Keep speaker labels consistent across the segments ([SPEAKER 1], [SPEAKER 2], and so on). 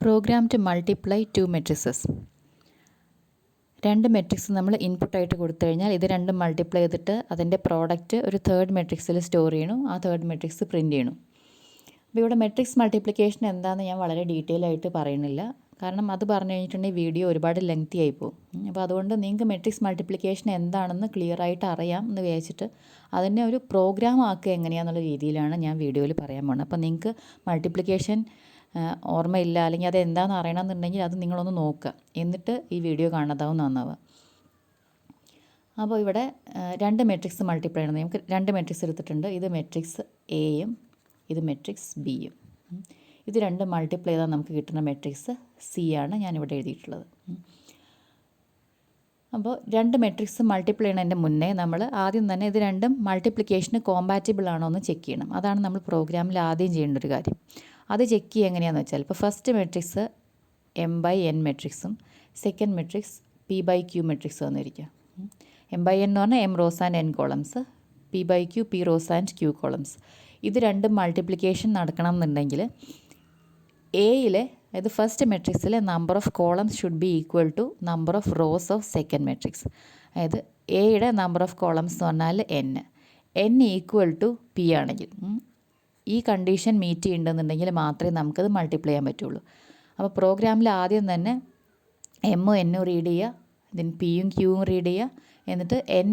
[SPEAKER 1] Programme to multiply two matrices. രണ്ട് matrix നമ്മൾ ഇൻപുട്ടായിട്ട് കൊടുത്തു കഴിഞ്ഞാൽ ഇത് രണ്ടും മൾട്ടിപ്ലൈ ചെയ്തിട്ട് അതിൻ്റെ പ്രോഡക്റ്റ് ഒരു തേർഡ് മെട്രിക്സിൽ സ്റ്റോർ ചെയ്യണം. ആ തേർഡ് മെട്രിക്സ് പ്രിൻറ്റ് ചെയ്യണം. അപ്പോൾ ഇവിടെ മെട്രിക്സ് മൾട്ടിപ്ലിക്കേഷൻ എന്താണെന്ന് ഞാൻ വളരെ ഡീറ്റെയിൽ ആയിട്ട് പറയുന്നില്ല. കാരണം അത് പറഞ്ഞു കഴിഞ്ഞിട്ടുണ്ടെങ്കിൽ വീഡിയോ ഒരുപാട് ലെങ്തി ആയിപ്പോവും. അപ്പോൾ അതുകൊണ്ട് നിങ്ങൾക്ക് മെട്രിക്സ് മൾട്ടിപ്ലിക്കേഷൻ എന്താണെന്ന് ക്ലിയർ ആയിട്ട് അറിയാം എന്ന് വിചാരിച്ചിട്ട് അതിനെ ഒരു പ്രോഗ്രാം ആക്കുക എങ്ങനെയാണെന്നുള്ള രീതിയിലാണ് ഞാൻ വീഡിയോയിൽ പറയാൻ പോകുന്നത്. അപ്പോൾ നിങ്ങൾക്ക് മൾട്ടിപ്ലിക്കേഷൻ ഓർമ്മയില്ല അല്ലെങ്കിൽ അത് എന്താണെന്ന് അറിയണമെന്നുണ്ടെങ്കിൽ അത് നിങ്ങളൊന്ന് നോക്കുക, എന്നിട്ട് ഈ വീഡിയോ കാണാതാവും നന്നാവുക. അപ്പോൾ ഇവിടെ രണ്ട് മെട്രിക്സ് മൾട്ടിപ്ലൈ ചെയ്യണം. നമുക്ക് രണ്ട് മെട്രിക്സ് എടുത്തിട്ടുണ്ട്. ഇത് മെട്രിക്സ് എയും ഇത് മെട്രിക്സ് ബിയും. ഇത് രണ്ട് മൾട്ടിപ്ലൈ ചെയ്താൽ നമുക്ക് കിട്ടുന്ന മെട്രിക്സ് സി ആണ് ഞാനിവിടെ എഴുതിയിട്ടുള്ളത്. അപ്പോൾ രണ്ട് മെട്രിക്സ് മൾട്ടിപ്ലൈ ചെയ്യുന്നതിൻ്റെ മുന്നേ നമ്മൾ ആദ്യം തന്നെ ഇത് രണ്ടും മൾട്ടിപ്ലിക്കേഷന് കോമ്പാറ്റിബിൾ ആണോ എന്ന് ചെക്ക് ചെയ്യണം. അതാണ് നമ്മൾ പ്രോഗ്രാമിൽ ആദ്യം ചെയ്യേണ്ട ഒരു കാര്യം. അത് ചെക്ക് ചെയ്യുക എങ്ങനെയാണെന്ന് വെച്ചാൽ, ഇപ്പോൾ ഫസ്റ്റ് മെട്രിക്സ് m/n മെട്രിക്സും സെക്കൻഡ് മെട്രിക്സ് p/q മെട്രിക്സ് വന്നിരിക്കുക. m/n എന്ന് പറഞ്ഞാൽ m rows and n columns, p/q p rows and q columns. ഇത് രണ്ടും മൾട്ടിപ്ലിക്കേഷൻ നടക്കണം എന്നുണ്ടെങ്കിൽ എയിലെ, അതായത് ഫസ്റ്റ് മെട്രിക്സിലെ number of columns should be equal to number of rows of second matrix. അതായത് എയുടെ നമ്പർ ഓഫ് കോളംസ് എന്ന് പറഞ്ഞാൽ n ഈക്വൽ ടു p ആണെങ്കിൽ, ഈ കണ്ടീഷൻ മീറ്റ് ചെയ്യുന്നുണ്ടെങ്കിൽ മാത്രമേ നമുക്കത് മൾട്ടിപ്ലൈ ചെയ്യാൻ പറ്റുള്ളൂ. അപ്പോൾ പ്രോഗ്രാമിൽ ആദ്യം തന്നെ എമ്മും എന്നും റീഡ് ചെയ്യുക, ഇതിന് പിയും ക്യൂവും റീഡ് ചെയ്യുക, എന്നിട്ട് n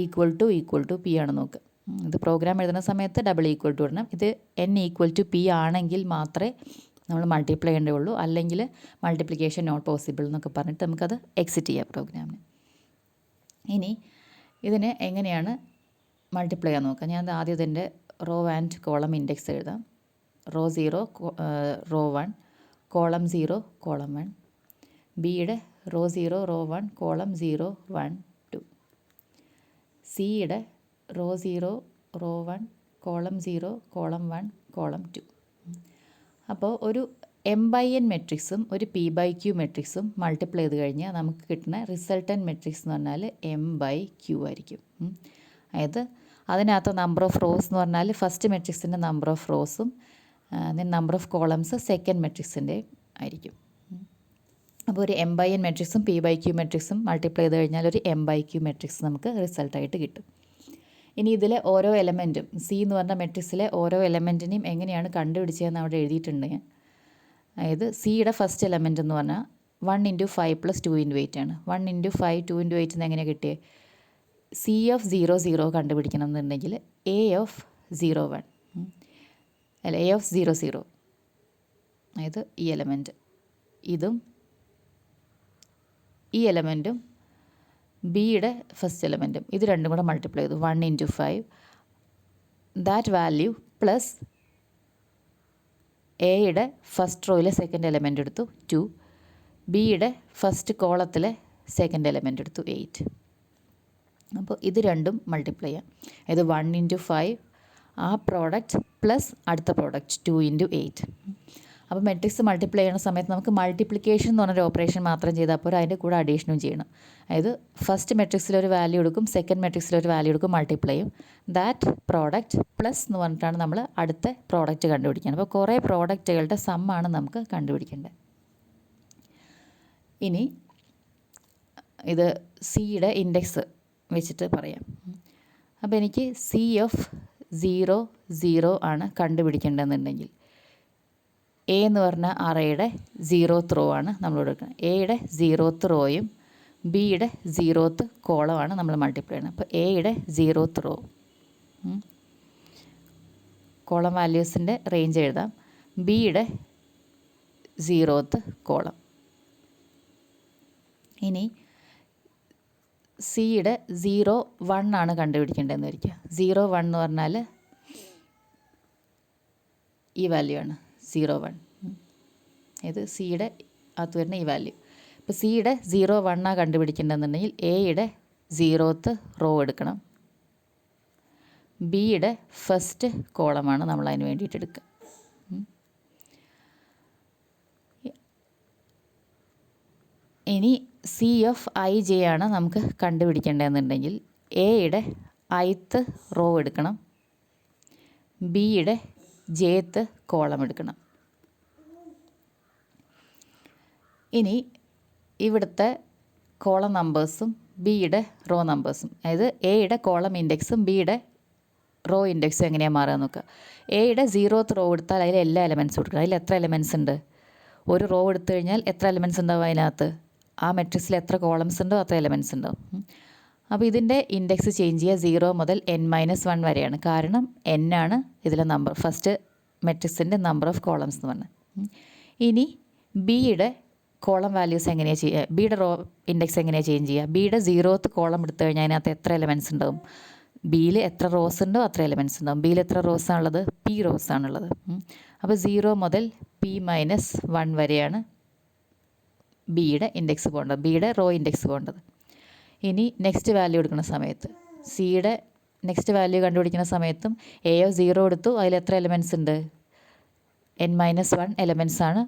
[SPEAKER 1] ഈക്വൽ ടു p ആണ് നോക്കുക. ഇത് പ്രോഗ്രാം എഴുതുന്ന സമയത്ത് ഡബിൾ ഈക്വൽ ടു ഇടണം. ഇത് n ഈക്വൽ ടു p ആണെങ്കിൽ മാത്രമേ നമ്മൾ മൾട്ടിപ്ലൈ ചെയ്യേണ്ടതുള്ളൂ, അല്ലെങ്കിൽ മൾട്ടിപ്ലിക്കേഷൻ നോട്ട് പോസിബിൾ എന്നൊക്കെ പറഞ്ഞിട്ട് നമുക്കത് എക്സിറ്റ് ചെയ്യാം പ്രോഗ്രാമിന്. ഇനി ഇതിനെ എങ്ങനെയാണ് മൾട്ടിപ്ലൈ ചെയ്യാൻ നോക്കുക. ഞാൻ ആദ്യം ഇതിൻ്റെ റോ ആൻഡ് കോളം ഇൻഡെക്സ് എഴുതാം. Row 0 row 1 column 0 column 1. ബിയുടെ റോ 0 റോ 1 കോളം 0 1 2. സിയുടെ row 0 row 1 column 0 column 1 column 2. അപ്പോൾ ഒരു m/n മെട്രിക്സും ഒരു p/q മെട്രിക്സും മൾട്ടിപ്ലൈ ചെയ്ത് കഴിഞ്ഞാൽ നമുക്ക് കിട്ടുന്ന റിസൾട്ടൻറ്റ് മെട്രിക്സ് എന്ന് പറഞ്ഞാൽ m/q ആയിരിക്കും. അതായത് അതിനകത്ത് നമ്പർ ഓഫ് റോസ് എന്ന് പറഞ്ഞാൽ ഫസ്റ്റ് മെട്രിക്സിൻ്റെ നമ്പർ ഓഫ് റോസും നമ്പർ ഓഫ് കോളംസ് സെക്കൻഡ് മെട്രിക്സിൻ്റെ ആയിരിക്കും. അപ്പോൾ ഒരു m/n മെട്രിക്സും p/q മെട്രിക്സും മൾട്ടിപ്ലൈ ചെയ്ത് കഴിഞ്ഞാൽ ഒരു m/q മെട്രിക്സ് നമുക്ക് റിസൾട്ടായിട്ട് കിട്ടും. ഇനി ഇതിലെ ഓരോ എലമെൻറ്റും, സി എന്ന് പറഞ്ഞ മെട്രിക്സിലെ ഓരോ എലമെൻറ്റിനെയും എങ്ങനെയാണ് കണ്ടുപിടിച്ചതെന്ന് അവിടെ എഴുതിയിട്ടുണ്ട്. അതായത് സിയുടെ ഫസ്റ്റ് എലമെൻറ്റ് എന്ന് പറഞ്ഞാൽ 1 × 5 + 2 × 8 ആണ്. 1 × 5 2 × 8 എന്ന് എങ്ങനെ കിട്ടിയേ? സി ഓഫ് 0 0 കണ്ടുപിടിക്കണം എന്നുണ്ടെങ്കിൽ എ ഓഫ് 0 1 അല്ല എ ഓഫ് 0 0, അതായത് ഈ എലമെൻറ്റ്, ഇതും ഈ എലമെൻറ്റും ബിയുടെ ഫസ്റ്റ് എലമെൻറ്റും, ഇത് രണ്ടും കൂടെ മൾട്ടിപ്ലൈ ചെയ്തു. 1 × 5 ദാറ്റ് വാല്യൂ പ്ലസ് എയുടെ ഫസ്റ്റ് റോയിലെ സെക്കൻഡ് എലമെൻ്റ് എടുത്തു 2, ബിയുടെ ഫസ്റ്റ് കോളത്തിലെ സെക്കൻഡ് എലമെൻ്റ് എടുത്തു 8. അപ്പോൾ ഇത് രണ്ടും മൾട്ടിപ്ലൈ ചെയ്യാം. ഇത് 1 × 5 ആ പ്രോഡക്റ്റ് പ്ലസ് അടുത്ത പ്രോഡക്റ്റ് 2 × 8. അപ്പോൾ മെട്രിക്സ് മൾട്ടിപ്ലൈ ചെയ്യുന്ന സമയത്ത് നമുക്ക് മൾട്ടിപ്ലിക്കേഷൻ എന്ന് പറഞ്ഞൊരു ഓപ്പറേഷൻ മാത്രം ചെയ്താൽ പോരാ, അതിൻ്റെ കൂടെ അഡീഷനും ചെയ്യണം. അതായത് ഫസ്റ്റ് മെട്രിക്സിലൊരു വാല്യൂ എടുക്കും, സെക്കൻഡ് മെട്രിക്സിലൊരു വാല്യൂ എടുക്കും, മൾട്ടിപ്ലൈ ചെയ്യും. ദാറ്റ് പ്രോഡക്റ്റ് പ്ലസ് എന്ന് പറഞ്ഞിട്ടാണ് നമ്മൾ അടുത്ത പ്രോഡക്റ്റ് കണ്ടുപിടിക്കുന്നത്. അപ്പോൾ കുറേ പ്രോഡക്റ്റുകളുടെ സമ്മാണ് നമുക്ക് കണ്ടുപിടിക്കേണ്ടത്. ഇനി ഇത് സിയുടെ ഇൻഡെക്സ് വെച്ചിട്ട് പറയാം. അപ്പോൾ എനിക്ക് സി ഓഫ് 0 0 ആണ് കണ്ടുപിടിക്കേണ്ടതെന്നുണ്ടെങ്കിൽ എ എന്ന് പറഞ്ഞ അറേയുടെ 0th റോ ആണ് നമ്മൾ എടുക്കുന്നത്. എയുടെ 0th റോയും ബിയുടെ 0th കോളമാണ് നമ്മൾ മൾട്ടിപ്ലൈ ചെയ്യുന്നത്. അപ്പോൾ എയുടെ 0th റോ കോളം വാല്യൂസിൻ്റെ റേഞ്ച് എഴുതാം. ബിയുടെ 0th കോളം. ഇനി സിയുടെ 0 1 ആണ് കണ്ടുപിടിക്കേണ്ടതെന്ന് വരിക. 0 1 എന്ന് പറഞ്ഞാൽ ഈ വാല്യൂ ആണ് 0 1. ഇത് സിയുടെ അകത്ത് വരുന്ന ഈ വാല്യൂ. ഇപ്പോൾ സിയുടെ 0 1 ആണ് കണ്ടുപിടിക്കേണ്ടതെന്നുണ്ടെങ്കിൽ എയുടെ 0th റോ എടുക്കണം. ബിയുടെ ഫസ്റ്റ് കോളമാണ് നമ്മൾ അതിന് വേണ്ടിയിട്ട് എടുക്കുക. ഇനി സി ഓഫ് ഐ ജെ ആണ് നമുക്ക് കണ്ടുപിടിക്കേണ്ടതെന്നുണ്ടെങ്കിൽ എയുടെ ith റോ എടുക്കണം, ബിയുടെ jth കോളം എടുക്കണം. ഇനി ഇവിടുത്തെ കോളം നമ്പേഴ്സും ബിയുടെ റോ നമ്പേഴ്സും, അതായത് എയുടെ കോളം ഇൻഡെക്സും ബിയുടെ റോ ഇൻഡെക്സും എങ്ങനെയാണ് മാറുക നോക്കുക. എയുടെ 0th റോ എടുത്താൽ അതിൽ എല്ലാ എലമെൻറ്റ്സും കൊടുക്കണം. അതിൽ എത്ര എലമെൻറ്റ്സ് ഉണ്ട്? ഒരു റോ എടുത്തു കഴിഞ്ഞാൽ എത്ര എലമെൻറ്റ്സ് ഉണ്ടാവും അതിനകത്ത്? ആ മെട്രിക്സിൽ എത്ര കോളംസ് ഉണ്ടോ അത്ര എലമെൻറ്റ്സ് ഉണ്ടാവും. അപ്പോൾ ഇതിൻ്റെ ഇൻഡെക്സ് ചേഞ്ച് ചെയ്യുക 0 മുതൽ n-1 വരെയാണ്. കാരണം n ആണ് ഇതിലെ നമ്പർ, ഫസ്റ്റ് മെട്രിക്സിൻ്റെ നമ്പർ ഓഫ് കോളംസ് എന്ന് പറഞ്ഞാൽ. ഇനി ബിയുടെ കോളം വാല്യൂസ് എങ്ങനെയാണ് ചെയ്യുക, ബിയുടെ റോ ഇൻഡെക്സ് എങ്ങനെയാണ് ചേഞ്ച് ചെയ്യുക? ബിയുടെ 0th കോളം എടുത്തു കഴിഞ്ഞാൽ അതിനകത്ത് എത്ര എലമെൻറ്റ്സ് ഉണ്ടാവും? ബിയിൽ എത്ര റോസ് ഉണ്ടോ അത്ര എലമെൻറ്റ്സ് ഉണ്ടാവും. ബിയിൽ എത്ര റോസ് ആണുള്ളത്? പി റോസ് ആണുള്ളത്. അപ്പോൾ 0 മുതൽ p-1 വരെയാണ് ബിയുടെ ഇൻഡെക്സ് പോകേണ്ടത്, ബിയുടെ റോ ഇൻഡെക്സ് പോകേണ്ടത്. ഇനി നെക്സ്റ്റ് വാല്യൂ എടുക്കുന്ന സമയത്ത് സിയുടെ നെക്സ്റ്റ് വാല്യൂ കണ്ടുപിടിക്കുന്ന സമയത്തും A0 എടുത്തു, അതിൽ എത്ര എലമെൻറ്റ്സ് ഉണ്ട്? n-1 എലമെൻറ്റ്സ് ആണ്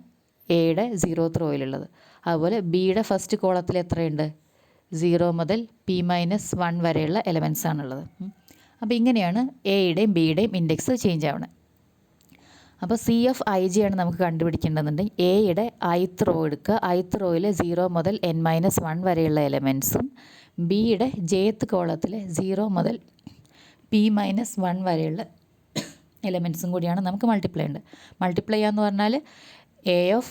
[SPEAKER 1] എയുടെ 0th റോയിലുള്ളത്. അതുപോലെ ബിയുടെ ഫസ്റ്റ് കോളത്തിൽ എത്രയുണ്ട്? 0 മുതൽ p-1 വരെയുള്ള എലമെൻറ്റ്സ് ആണുള്ളത്. അപ്പോൾ ഇങ്ങനെയാണ് എയുടെയും ബിയുടെയും ഇൻഡെക്സ് ചേഞ്ച് ആവണത്. അപ്പോൾ CF-ij ആണ് നമുക്ക് കണ്ടുപിടിക്കേണ്ടതുണ്ടെങ്കിൽ എയുടെ ith റോ എടുക്കുക. ith റോയിൽ 0 മുതൽ n-1 വരെയുള്ള എലമെൻറ്റ്സും ബിയുടെ jth കോളത്തിൽ 0 മുതൽ p-1 വരെയുള്ള എലമെൻറ്റ്സും കൂടിയാണ് നമുക്ക് മൾട്ടിപ്ലൈ ഉണ്ട്. മൾട്ടിപ്ലൈ ചെയ്യാന്ന് പറഞ്ഞാൽ a of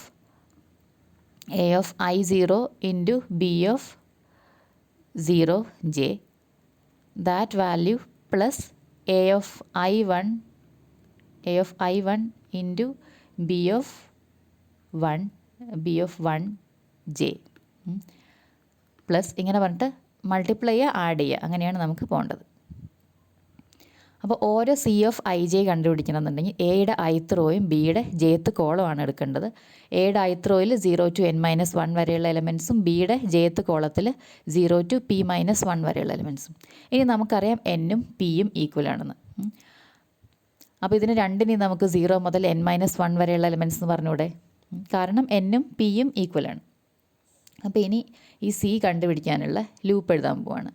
[SPEAKER 1] i0 into b of 0j, that value plus a of i1 into b of 1j plus ഇങ്ങനെ പറഞ്ഞിട്ട് മൾട്ടിപ്ലൈ ചെയ്യുക, ആഡ് ചെയ്യുക. അങ്ങനെയാണ് നമുക്ക് പോകേണ്ടത്. അപ്പോൾ ഓരോ CF-ij കണ്ടുപിടിക്കണമെന്നുണ്ടെങ്കിൽ എയുടെ ith റോയും ബിയുടെ jth കോളമാണ് എടുക്കേണ്ടത്. എയുടെ ith റോയിൽ 0 to n-1 വരെയുള്ള എലമെൻറ്റ്സും ബിയുടെ jth കോളത്തിൽ 0 to p-1 വരെയുള്ള എലമെൻറ്റ്സും. ഇനി നമുക്കറിയാം n-ഉം p-യും ഈക്വൽ ആണെന്ന്. അപ്പോൾ ഇതിന് രണ്ടിനെയും നമുക്ക് 0 മുതൽ n-1 വരെയുള്ള എലമെൻറ്റ്സ് എന്ന് പറഞ്ഞൂടെ? കാരണം n-ഉം p-യും ഈക്വലാണ്. അപ്പോൾ ഇനി ഈ C കണ്ടുപിടിക്കാനുള്ള ലൂപ്പ് എഴുതാൻ പോവാണ്.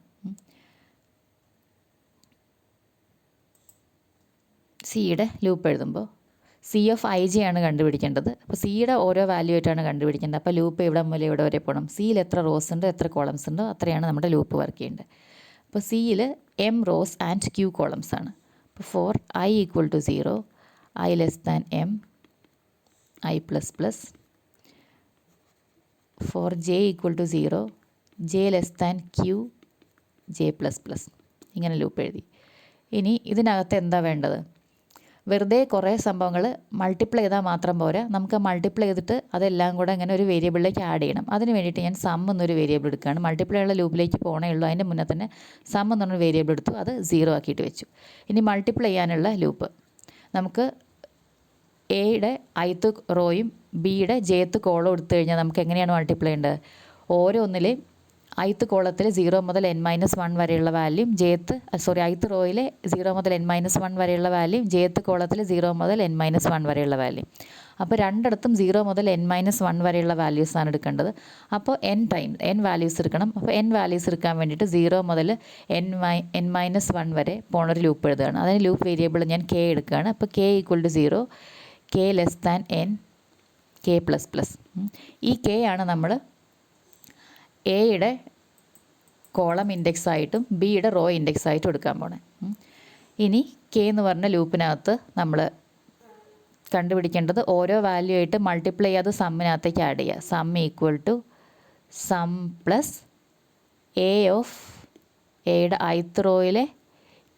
[SPEAKER 1] സിയുടെ ലൂപ്പ് എഴുതുമ്പോൾ CF-ij ആണ് കണ്ടുപിടിക്കേണ്ടത്. അപ്പോൾ സിയുടെ ഓരോ വാല്യൂ ആയിട്ടാണ് കണ്ടുപിടിക്കേണ്ടത്. അപ്പോൾ ലൂപ്പ് ഇവിടെ മുതൽ ഇവിടെ വരെ പോകണം. സിയിൽ എത്ര റോസ് ഉണ്ടോ എത്ര കോളംസ് ഉണ്ടോ അത്രയാണ് നമ്മുടെ ലൂപ്പ് വർക്ക് ചെയ്യേണ്ടത്. അപ്പോൾ സിയിൽ m rows and q columns ആണ്. അപ്പോൾ for i equal to 0, i less than m, i plus plus. For j equal to 0, j less than q, j plus plus. ഇങ്ങനെ ലൂപ്പ് എഴുതി. ഇനി ഇതിനകത്ത് എന്താ വേണ്ടത്? വെറുതെ കുറേ സംഭവങ്ങൾ മൾട്ടിപ്ലൈ ചെയ്താൽ മാത്രം പോരാ, നമുക്ക് മൾട്ടിപ്ലൈ ചെയ്തിട്ട് അതെല്ലാം കൂടെ ഇങ്ങനെ ഒരു വേരിയബിളിലേക്ക് ആഡ് ചെയ്യണം. അതിന് വേണ്ടിയിട്ട് ഞാൻ സം എന്നൊരു വേരിയബിൾ എടുക്കുകയാണ്. മൾട്ടിപ്ലൈ ഉള്ള ലൂപ്പിലേക്ക് പോകണേ ഉള്ളൂ. അതിൻ്റെ മുന്നേ തന്നെ സം എന്നൊരു വേരിയബിൾ എടുത്തു, അത് 0 ആക്കിയിട്ട് വെച്ചു. ഇനി മൾട്ടിപ്ലൈ ചെയ്യാനുള്ള ലൂപ്പ് നമുക്ക് എയുടെ ith റോയും ബിയുടെ jth കോളും എടുത്തു കഴിഞ്ഞാൽ നമുക്ക് എങ്ങനെയാണ് മൾട്ടിപ്ലൈ ചെയ്യേണ്ടത്? ഓരോന്നിലെയും ith കോളത്തിൽ 0 മുതൽ n-1 വരെയുള്ള വാല്യൂം ith റോയിലെ 0 മുതൽ n-1 വരെയുള്ള വാല്യൂം jth കോളത്തിൽ 0 മുതൽ n-1 വരെയുള്ള വാല്യൂം. അപ്പോൾ രണ്ടിടത്തും 0 മുതൽ n-1 വരെയുള്ള വാല്യൂസാണ് എടുക്കേണ്ടത്. അപ്പോൾ n വാല്യൂസ് എടുക്കണം. അപ്പോൾ n വാല്യൂസ് എടുക്കാൻ വേണ്ടിയിട്ട് 0 മുതൽ n-1 വരെ പോണൊരു ലൂപ്പ് എഴുതുകയാണ്. അതിന് ലൂപ്പ് വേരിയബിൾ ഞാൻ k എടുക്കുകയാണ്. അപ്പോൾ k equal to 0, k less than n, k plus plus. ഈ k ആണ് നമ്മൾ എയുടെ കോളം ഇൻഡെക്സ് ആയിട്ടും ബിയുടെ റോ ഇൻഡെക്സ് ആയിട്ടും എടുക്കാൻ പോണേ. ഇനി കെ എന്ന് പറഞ്ഞ ലൂപ്പിനകത്ത് നമ്മൾ കണ്ടുപിടിക്കേണ്ടത് ഓരോ വാല്യൂ ആയിട്ട് മൾട്ടിപ്ലൈ ചെയ്യാതെ സമ്മിനകത്തേക്ക് ആഡ് ചെയ്യുക. Sum equal to sum plus A of എയുടെ ith റോയിലെ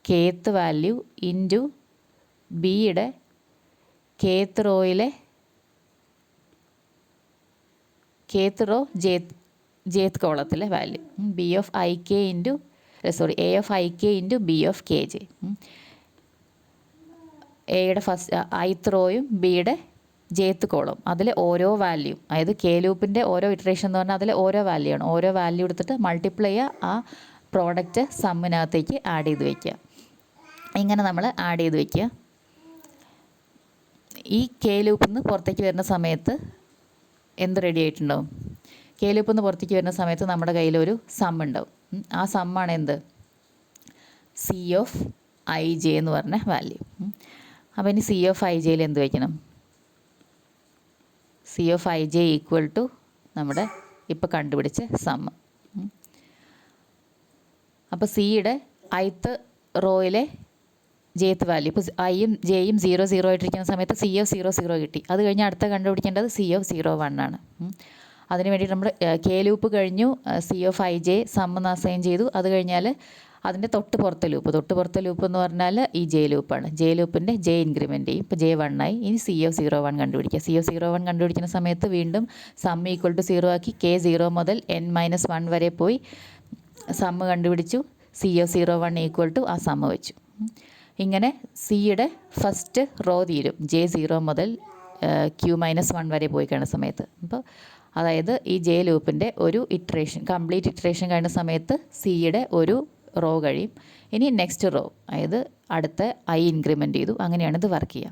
[SPEAKER 1] kth വാല്യൂ ഇൻറ്റു ബിയുടെ kth റോയിലെ kth റോ jth കോളത്തിലെ value b of ik into a of ik into b of kj. എയുടെ ith റോയും ബിയുടെ jth കോളം അതിൽ ഓരോ വാല്യൂ, അതായത് കെ ലൂപ്പിൻ്റെ ഓരോ ഇറ്ററേഷൻ എന്ന് പറഞ്ഞാൽ അതിൽ ഓരോ വാല്യൂ ആണ്. ഓരോ വാല്യൂ എടുത്തിട്ട് മൾട്ടിപ്ലൈ ചെയ്യുക, ആ പ്രോഡക്റ്റ് സമ്മിനകത്തേക്ക് ആഡ് ചെയ്ത് വയ്ക്കുക. ഇങ്ങനെ നമ്മൾ ആഡ് ചെയ്ത് വയ്ക്കുക. ഈ കെ ലൂപ്പിൽ നിന്ന് പുറത്തേക്ക് വരുന്ന സമയത്ത് എന്ത് റെഡി ആയിട്ടുണ്ടാവും? കെ ലൂപ്പിൽ നിന്ന് പുറത്തേക്ക് വരുന്ന സമയത്ത് നമ്മുടെ കയ്യിലൊരു സം ഉണ്ടാവും. ആ സമ്മാണ് എന്ത്? സി ഓഫ് ഐ ജെ എന്ന് പറഞ്ഞ വാല്യൂ. അപ്പോൾ ഇനി സി ഓഫ് ഐ ജെയിൽ എന്ത് വയ്ക്കണം? C of I J equal to നമ്മുടെ ഇപ്പോൾ കണ്ടുപിടിച്ച സമ്മ്. അപ്പോൾ സിയുടെ ith റോയിലെ jth വാല്യൂ, ഇപ്പോൾ ഐയും ജെയും 0 0 ആയിട്ടിരിക്കുന്ന സമയത്ത് CF00 കിട്ടി. അത് കഴിഞ്ഞ് അടുത്ത കണ്ടുപിടിക്കേണ്ടത് CF01 ആണ്. അതിന് വേണ്ടിയിട്ട് നമ്മൾ കെ ലൂപ്പ് കഴിഞ്ഞു, CF സമ്മ് അസൈൻ ചെയ്തു. അത് കഴിഞ്ഞാൽ അതിൻ്റെ തൊട്ട് പുറത്തെ ലൂപ്പ് എന്ന് പറഞ്ഞാൽ ഈ ജെ ലൂപ്പാണ്. ജെ ലൂപ്പിൻ്റെ ജെ ഇൻക്രിമെൻ്റ് ചെയ്യും. ഇപ്പോൾ J1 ആയി. ഇനി CF01 കണ്ടുപിടിക്കുക. CF01 കണ്ടുപിടിക്കുന്ന സമയത്ത് വീണ്ടും സമ്മ് ഈക്വൽ ടു 0 ആക്കി K0 മുതൽ n-1 വരെ പോയി സമ്മ് കണ്ടുപിടിച്ചു. CF01 ഈക്വൽ ടു ആ സമ്മ് വെച്ചു. ഇങ്ങനെ സിയുടെ ഫസ്റ്റ് റോ തീരും J0 മുതൽ Q-1 വരെ പോയി കഴിയുന്ന സമയത്ത്. അപ്പോൾ അതായത് ഈ ജെ ലൂപ്പിൻ്റെ ഒരു കംപ്ലീറ്റ് ഇറ്ററേഷൻ കഴിയുന്ന സമയത്ത് സിയുടെ ഒരു റോ കഴിയും. ഇനി നെക്സ്റ്റ് റോ, അതായത് അടുത്ത ഐ ഇൻക്രിമെൻ്റ് ചെയ്തു. അങ്ങനെയാണ് ഇത് വർക്ക് ചെയ്യുക.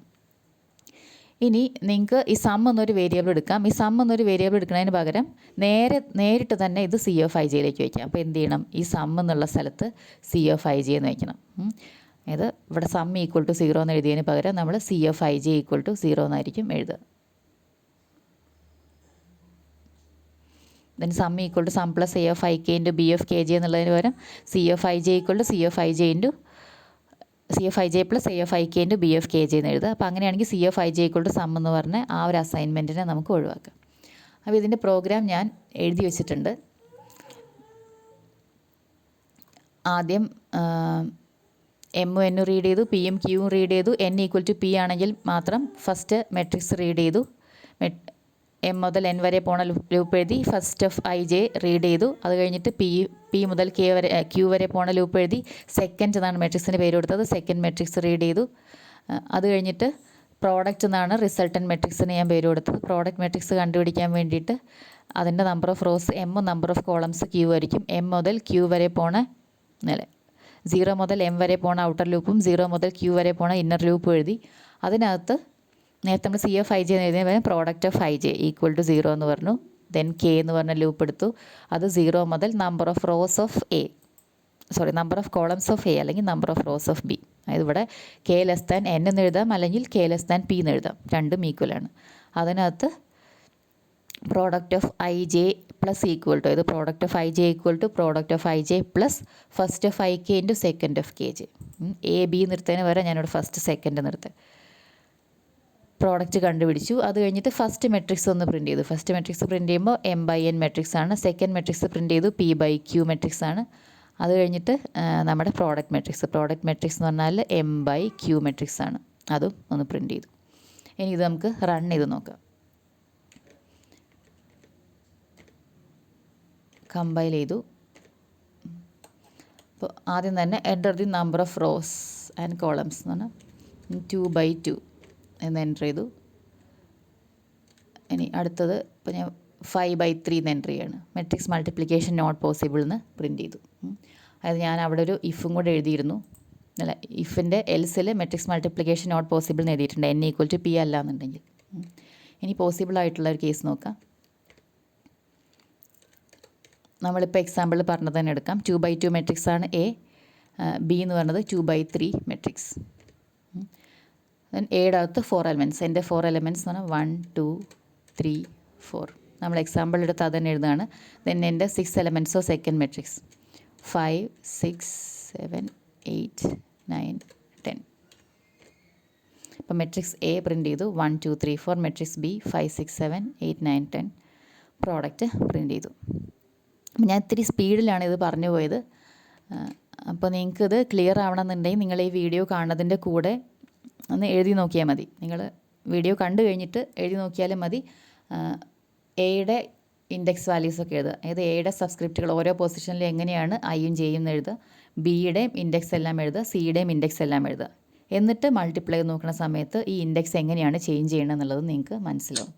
[SPEAKER 1] ഇനി നിങ്ങൾക്ക് ഈ സം എന്നൊരു വേരിയബിൾ എടുക്കാം. ഈ സം എന്നൊരു വേരിയബിൾ എടുക്കുന്നതിന് പകരം നേരിട്ട് തന്നെ ഇത് CF(ij)യിലേക്ക് വയ്ക്കാം. അപ്പോൾ എന്ത് ചെയ്യണം, ഈ സം എന്നുള്ള സ്ഥലത്ത് CF(ij) എന്ന് വയ്ക്കണം. അതായത് ഇവിടെ സം ഈക്വൽ ടു 0 എന്ന് എഴുതിയതിന് പകരം നമ്മൾ CF(ij) ഈക്വൽ ടു 0 എന്നായിരിക്കും എഴുതുക. Then sum equal to sum plus AF(ik) into BF(kj) എന്നുള്ളതിന് പകരം CF(ij) equal to CF(ij) plus AF(ik) into BF(kj) എന്ന് എഴുതുക. അപ്പോൾ അങ്ങനെയാണെങ്കിൽ CF(ij) ഈക്വൽ ടു സം എന്ന് പറഞ്ഞ ആ ഒരു അസൈൻമെൻറ്റിനെ നമുക്ക് ഒഴിവാക്കാം. അപ്പോൾ ഇതിൻ്റെ പ്രോഗ്രാം ഞാൻ എഴുതി വെച്ചിട്ടുണ്ട്. ആദ്യം എമ്മും എന്നും റീഡ് ചെയ്തു, പിയും ക്യൂവും റീഡ് ചെയ്തു. n ഈക്വൽ ടു പി ആണെങ്കിൽ മാത്രം ഫസ്റ്റ് മെട്രിക്സ് റീഡ് ചെയ്തു. എം മുതൽ n വരെ പോണ ലൂപ്പ് എഴുതി. ഫസ്റ്റ് ഓഫ് ij റീഡ് ചെയ്തു. അത് കഴിഞ്ഞിട്ട് പി മുതൽ ക്യൂ വരെ പോണ ലൂപ്പ് എഴുതി. സെക്കൻഡ് എന്നാണ് മെട്രിക്സിന് പേര് കൊടുത്തത്. സെക്കൻഡ് മെട്രിക്സ് റീഡ് ചെയ്തു. അത് കഴിഞ്ഞിട്ട് പ്രോഡക്റ്റ് എന്നാണ് റിസൾട്ടൻറ്റ് മെട്രിക്സിന് ഞാൻ പേര് കൊടുത്തത്. പ്രോഡക്റ്റ് മെട്രിക്സ് കണ്ടുപിടിക്കാൻ വേണ്ടിയിട്ട് അതിൻ്റെ നമ്പർ ഓഫ് റോസ് എമ്മും നമ്പർ ഓഫ് കോളംസ് ക്യൂ ആയിരിക്കും. എം മുതൽ ക്യൂ വരെ പോണ 0 മുതൽ m വരെ പോണ ഔട്ടർ ലൂപ്പും 0 മുതൽ ക്യൂ വരെ പോണ ഇന്നർ ലൂപ്പും എഴുതി. അതിനകത്ത് നേരത്തെ നമ്മൾ CF(ij) എന്ന് എഴുതിയ പകരം product of ij equal to 0 എന്ന് പറഞ്ഞു. ദെൻ K എന്ന് പറഞ്ഞ ലൂപ്പ് എടുത്തു. അത് 0 മുതൽ number of columns of A അല്ലെങ്കിൽ number of rows of B. അതായത് ഇവിടെ K<n എന്ന് എഴുതാം, അല്ലെങ്കിൽ K<p എന്ന് എഴുതാം. രണ്ടും ഈക്വലാണ്. അതിനകത്ത് product of ij plus equal to, ഇത് product of ij equal to product of ij plus first of ik into second of kj. AB നിർത്തതിന് വരെ ഞാനിവിടെ ഫസ്റ്റ് സെക്കൻഡ് നിർത്താം. പ്രോഡക്റ്റ് കണ്ടുപിടിച്ചു. അത് കഴിഞ്ഞിട്ട് ഫസ്റ്റ് മെട്രിക്സ് ഒന്ന് പ്രിൻറ്റ് ചെയ്തു. ഫസ്റ്റ് മെട്രിക്സ് പ്രിൻറ്റ് ചെയ്യുമ്പോൾ m/n മെട്രിക്സ് ആണ്. സെക്കൻഡ് മെട്രിക്സ് പ്രിൻറ്റ് ചെയ്തു, p/q മെട്രിക്സ് ആണ്. അത് കഴിഞ്ഞിട്ട് നമ്മുടെ പ്രോഡക്റ്റ് മെട്രിക്സ് എന്ന് പറഞ്ഞാൽ m/q മെട്രിക്സ് ആണ്. അതും ഒന്ന് പ്രിൻറ്റ് ചെയ്തു. ഇനി ഇത് നമുക്ക് റൺ ചെയ്ത് നോക്കാം. കമ്പൈൽ ചെയ്തു. അപ്പോൾ ആദ്യം തന്നെ enter the number of rose and columns എന്ന് പറഞ്ഞാൽ 2/2 എന്ന് എൻ്റർ ചെയ്തു. ഇനി അടുത്തത് ഇപ്പോൾ ഞാൻ 5/3 എന്ന് എൻ്റർ ചെയ്യാണ്. മെട്രിക്സ് മൾട്ടിപ്ലിക്കേഷൻ നോട്ട് പോസിബിൾ എന്ന് പ്രിൻറ്റ് ചെയ്തു. അതായത് ഞാൻ അവിടെ ഒരു ഇഫും കൂടെ എഴുതിയിരുന്നു. അല്ല, ഇഫിൻ്റെ എൽസിൽ മെട്രിക്സ് മൾട്ടിപ്ലിക്കേഷൻ നോട്ട് പോസിബിൾ എന്ന് എഴുതിയിട്ടുണ്ട്, n ഈക്വൽ ടു p അല്ല എന്നുണ്ടെങ്കിൽ. ഇനി പോസിബിൾ ആയിട്ടുള്ള ഒരു കേസ് നോക്കാം. നമ്മളിപ്പോൾ എക്സാമ്പിൾ പറഞ്ഞത് തന്നെ എടുക്കാം. 2/2 മെട്രിക്സ് ആണ് A. B എന്ന് പറയുന്നത് 2/3 മെട്രിക്സ്. ദെൻ എയുടെ അകത്ത് 4 എലമെൻറ്റ്സ്. എൻ്റെ 4 എലമെൻറ്റ്സ് എന്ന് പറഞ്ഞാൽ 1 2 3 4. നമ്മൾ എക്സാമ്പിൾ എടുത്ത് അത് തന്നെ എഴുതാണ്. ദെൻ എൻ്റെ 6 എലമെൻറ്റ്സ് ഓഫ് സെക്കൻഡ് മെട്രിക്സ് 5 6 7 8 9 10. ഇപ്പോൾ മെട്രിക്സ് A പ്രിൻറ്റ് ചെയ്തു. 1 2 3 4. Matrix B 5 6 7 8 9 10. പ്രോഡക്റ്റ് പ്രിൻറ്റ് ചെയ്തു. ഞാൻ ഇത്തിരി സ്പീഡിലാണ് ഇത് പറഞ്ഞു പോയത്. അപ്പോൾ നിങ്ങൾക്കിത് ക്ലിയർ ആവണമെന്നുണ്ടെങ്കിൽ നിങ്ങൾ ഈ വീഡിയോ കാണുന്നതിൻ്റെ കൂടെ ഒന്ന് എഴുതി നോക്കിയാൽ മതി. നിങ്ങൾ വീഡിയോ കണ്ടു കഴിഞ്ഞിട്ട് എഴുതി നോക്കിയാലും മതി. എയുടെ ഇൻഡെക്സ് വാല്യൂസൊക്കെ എഴുതുക. അതായത് എയുടെ സബ്സ്ക്രിപ്റ്റുകൾ ഓരോ പൊസിഷനിൽ എങ്ങനെയാണ് ഐയും ജെയും എന്ന് എഴുതുക. ബിയുടെയും ഇൻഡെക്സ് എല്ലാം എഴുതുക, സിയുടെയും ഇൻഡെക്സ് എല്ലാം എഴുതുക. എന്നിട്ട് മൾട്ടിപ്ലൈ നോക്കുന്ന സമയത്ത് ഈ ഇൻഡെക്സ് എങ്ങനെയാണ് ചേഞ്ച് ചെയ്യണമെന്നുള്ളത് നിങ്ങൾക്ക് മനസ്സിലാവും.